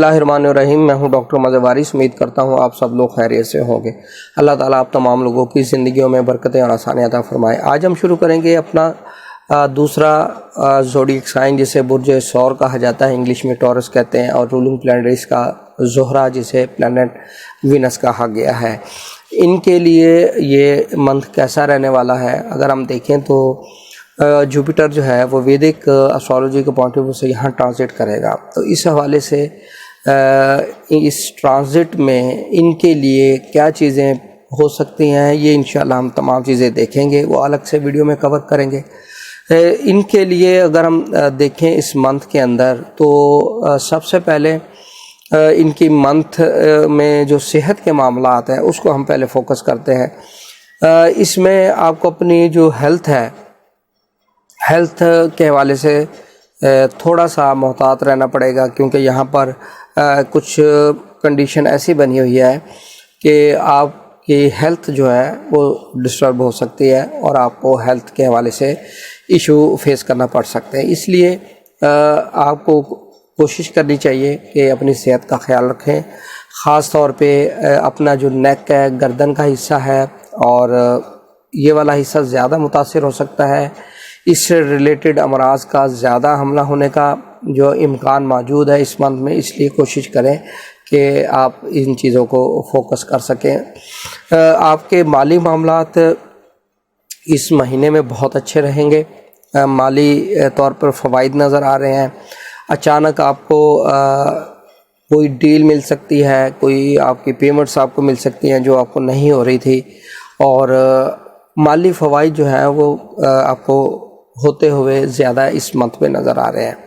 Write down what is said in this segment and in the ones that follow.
बिस्मिल्लाहिर्रहमानिर्रहीम। मैं हूं डॉक्टर मज़हर वारिस। उम्मीद करता हूं आप सब लोग खैरियत से होंगे। अल्लाह ताला आप तमाम लोगों की ज़िंदगियों में बरकतें और आसानियाँ अता फरमाए। आज हम शुरू करेंगे अपना दूसरा ज़ोडिएक साइन जिसे बुर्ज सौर कहा जाता है, इंग्लिश में टॉरस कहते हैं, और रूलिंग प्लैनेट इसका ज़ोहरा जिसे प्लैनेट वीनस कहा गया है। इनके लिए ये मंथ कैसा रहने वाला है, अगर हम देखें तो जुपिटर जो है वो वैदिक एस्ट्रोलॉजी के पॉइंट ऑफ व्यू से यहाँ ट्रांजिट करेगा। तो इस हवाले से इस ट्रांजिट में इनके लिए क्या चीज़ें हो सकती हैं, ये इंशाल्लाह हम तमाम चीज़ें देखेंगे, वो अलग से वीडियो में कवर करेंगे। इनके लिए अगर हम देखें इस मंथ के अंदर तो सबसे पहले इनकी मंथ में जो सेहत के मामलात हैं उसको हम पहले फोकस करते हैं। इसमें आपको अपनी जो हेल्थ के हवाले से थोड़ा सा मोहतात रहना पड़ेगा, क्योंकि यहाँ पर कुछ कंडीशन ऐसी बनी हुई है कि आपकी हेल्थ जो है वो डिस्टर्ब हो सकती है और आपको हेल्थ के हवाले से इशू फेस करना पड़ सकते हैं। इसलिए आपको कोशिश करनी चाहिए कि अपनी सेहत का ख्याल रखें। ख़ास तौर पे अपना जो नेक है, गर्दन का हिस्सा है, और ये वाला हिस्सा ज़्यादा मुतासिर हो सकता है। इससे रिलेटेड अमराज का ज़्यादा हमला होने का जो इम्कान मौजूद है इस मंथ में, इसलिए कोशिश करें कि आप इन चीज़ों को फोकस कर सकें। आपके माली मामलात इस महीने में बहुत अच्छे रहेंगे। माली तौर पर फ़वाइद नज़र आ रहे हैं। अचानक आपको कोई डील मिल सकती है, कोई आपकी पेमेंट्स आपको मिल सकती हैं जो आपको नहीं हो रही थी, और माली फ़वाइद जो है वो आपको होते हुए ज़्यादा इस मंथ में नज़र आ रहे हैं।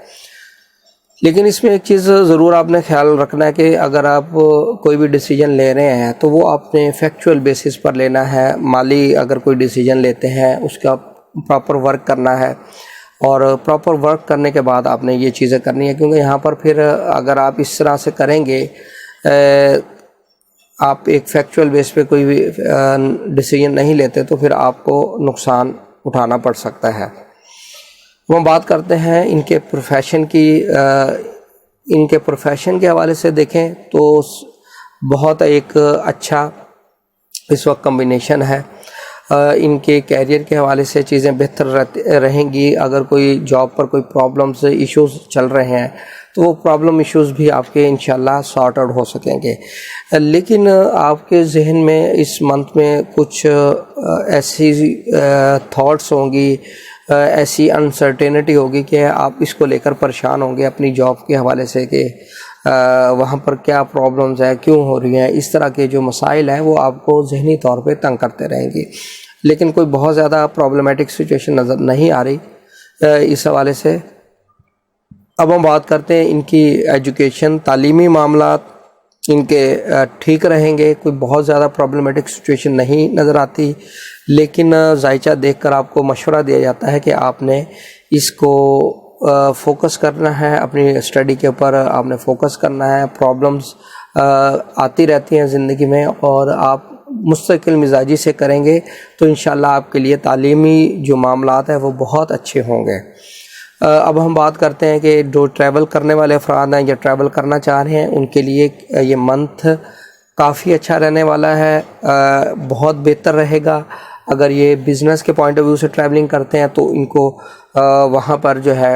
लेकिन इसमें एक चीज़ ज़रूर आपने ख्याल रखना है कि अगर आप कोई भी डिसीजन ले रहे हैं तो वो आपने फैक्चुअल बेसिस पर लेना है। माली अगर कोई डिसीजन लेते हैं उसका प्रॉपर वर्क करना है, और प्रॉपर वर्क करने के बाद आपने ये चीज़ें करनी है, क्योंकि यहाँ पर फिर अगर आप इस तरह से करेंगे, आप एक फैक्चुअल बेस पे कोई भी डिसीजन नहीं लेते तो फिर आपको नुकसान उठाना पड़ सकता है। हम बात करते हैं इनके प्रोफेशन की। इनके प्रोफेशन के हवाले से देखें तो बहुत एक अच्छा इस वक्त कम्बिनेशन है। इनके कैरियर के हवाले से चीज़ें बेहतर रहेंगी। अगर कोई जॉब पर कोई प्रॉब्लम्स इश्यूज़ चल रहे हैं तो वो प्रॉब्लम इश्यूज़ भी आपके इंशाल्लाह सॉर्ट आउट हो सकेंगे। लेकिन आपके जहन में इस मंथ में कुछ ऐसी थॉट्स होंगी, ऐसी अनसर्टेनिटी होगी कि आप इसको लेकर परेशान होंगे अपनी जॉब के हवाले से कि वहाँ पर क्या प्रॉब्लम्स हैं, क्यों हो रही हैं। इस तरह के जो मसाइल हैं वो आपको ज़हनी तौर पे तंग करते रहेंगे। लेकिन कोई बहुत ज़्यादा प्रॉब्लमेटिक सिचुएशन नज़र नहीं आ रही इस हवाले से। अब हम बात करते हैं इनकी एजुकेशन, तालीमी मामलात इनके ठीक रहेंगे। कोई बहुत ज़्यादा प्रॉब्लमेटिक सिचुएशन नहीं नज़र आती, लेकिन जायचा देखकर आपको मशवरा दिया जाता है कि आपने इसको फोकस करना है, अपनी स्टडी के ऊपर आपने फोकस करना है। प्रॉब्लम्स आती रहती हैं ज़िंदगी में, और आप मुस्तकिल मिजाजी से करेंगे तो इंशाल्लाह आपके लिए तालीमी जो मामलात हैं वो बहुत अच्छे होंगे। अब हम बात करते हैं कि जो ट्रैवल करने वाले अफराद हैं या ट्रैवल करना चाह रहे हैं, उनके लिए ये मंथ काफ़ी अच्छा रहने वाला है, बहुत बेहतर रहेगा। अगर ये बिज़नेस के पॉइंट ऑफ व्यू से ट्रैवलिंग करते हैं तो इनको वहाँ पर जो है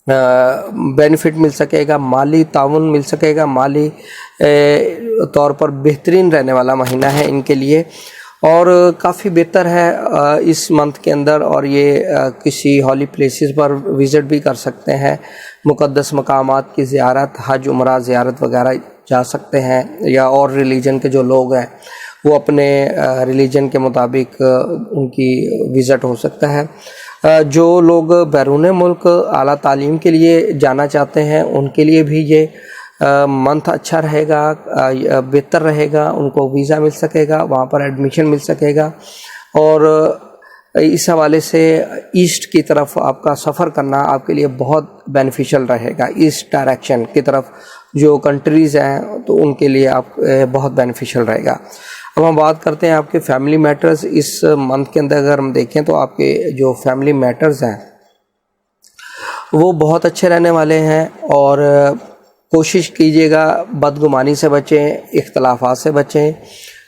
बेनिफिट मिल सकेगा, माली ताउन मिल सकेगा। माली तौर पर बेहतरीन रहने वाला महीना है इनके लिए, और काफ़ी बेहतर है इस मंथ के अंदर। और ये किसी हॉली प्लेसेस पर विज़िट भी कर सकते हैं, मुक़द्दस मकामात की ज़ियारत, हज उम्रा ज़ियारत वगैरह जा सकते हैं। या और रिलीजन के जो लोग हैं वो अपने रिलीजन के मुताबिक उनकी विज़िट हो सकता है। जो लोग बैरून मुल्क आला तालीम के लिए जाना चाहते हैं उनके लिए भी ये मंथ अच्छा रहेगा, बेहतर रहेगा। उनको वीज़ा मिल सकेगा, वहाँ पर एडमिशन मिल सकेगा, और इस हवाले से ईस्ट की तरफ आपका सफ़र करना आपके लिए बहुत बेनिफिशियल रहेगा। ईस्ट डायरेक्शन की तरफ जो कंट्रीज़ हैं तो उनके लिए आप बहुत बेनिफिशियल रहेगा। अब हम बात करते हैं आपके फैमिली मैटर्स। इस मंथ के अंदर अगर हम देखें तो आपके जो फैमिली मैटर्स हैं वो बहुत अच्छे रहने वाले हैं, और کوشش کیجیے گا بدگمانی سے بچیں، اختلافات سے بچیں،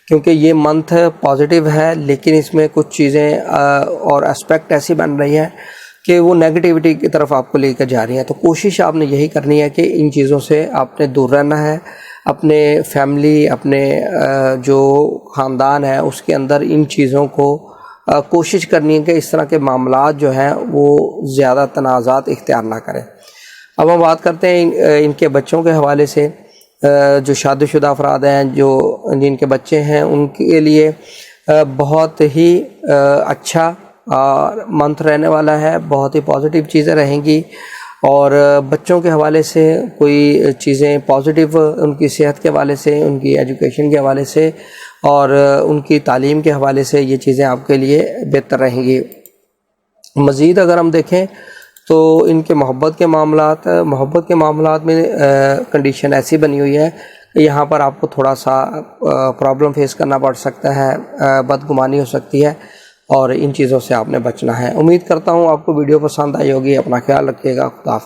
کیونکہ یہ منتھ پازیٹیو ہے لیکن اس میں کچھ چیزیں اور اسپیکٹ ایسی بن رہی ہیں کہ وہ نیگیٹیوٹی کی طرف آپ کو لے کر جا رہی ہیں. تو کوشش آپ نے یہی کرنی ہے کہ ان چیزوں سے آپ نے دور رہنا ہے. اپنے فیملی، اپنے جو خاندان ہے اس کے اندر ان چیزوں کو کوشش کرنی ہے کہ اس طرح کے معاملات جو ہیں وہ زیادہ تنازعات اختیار نہ کریں. اب ہم بات کرتے ہیں ان کے بچوں کے حوالے سے. جو شادی شدہ افراد ہیں، جن کے بچے ہیں، ان کے لیے بہت ہی اچھا منتھ رہنے والا ہے. بہت ہی پازیٹیو چیزیں رہیں گی، اور بچوں کے حوالے سے کوئی چیزیں پازیٹیو ان کی صحت کے حوالے سے، ان کی ایجوکیشن کے حوالے سے اور ان کی تعلیم کے حوالے سے یہ چیزیں آپ کے لیے بہتر رہیں گی. مزید اگر ہم دیکھیں تو ان کے محبت کے معاملات میں کنڈیشن ایسی بنی ہوئی ہے کہ یہاں پر آپ کو تھوڑا سا پرابلم فیس کرنا پڑ سکتا ہے، بدگمانی ہو سکتی ہے، اور ان چیزوں سے آپ نے بچنا ہے. امید کرتا ہوں آپ کو ویڈیو پسند آئی ہوگی. اپنا خیال رکھیے گا. خدا حافظ.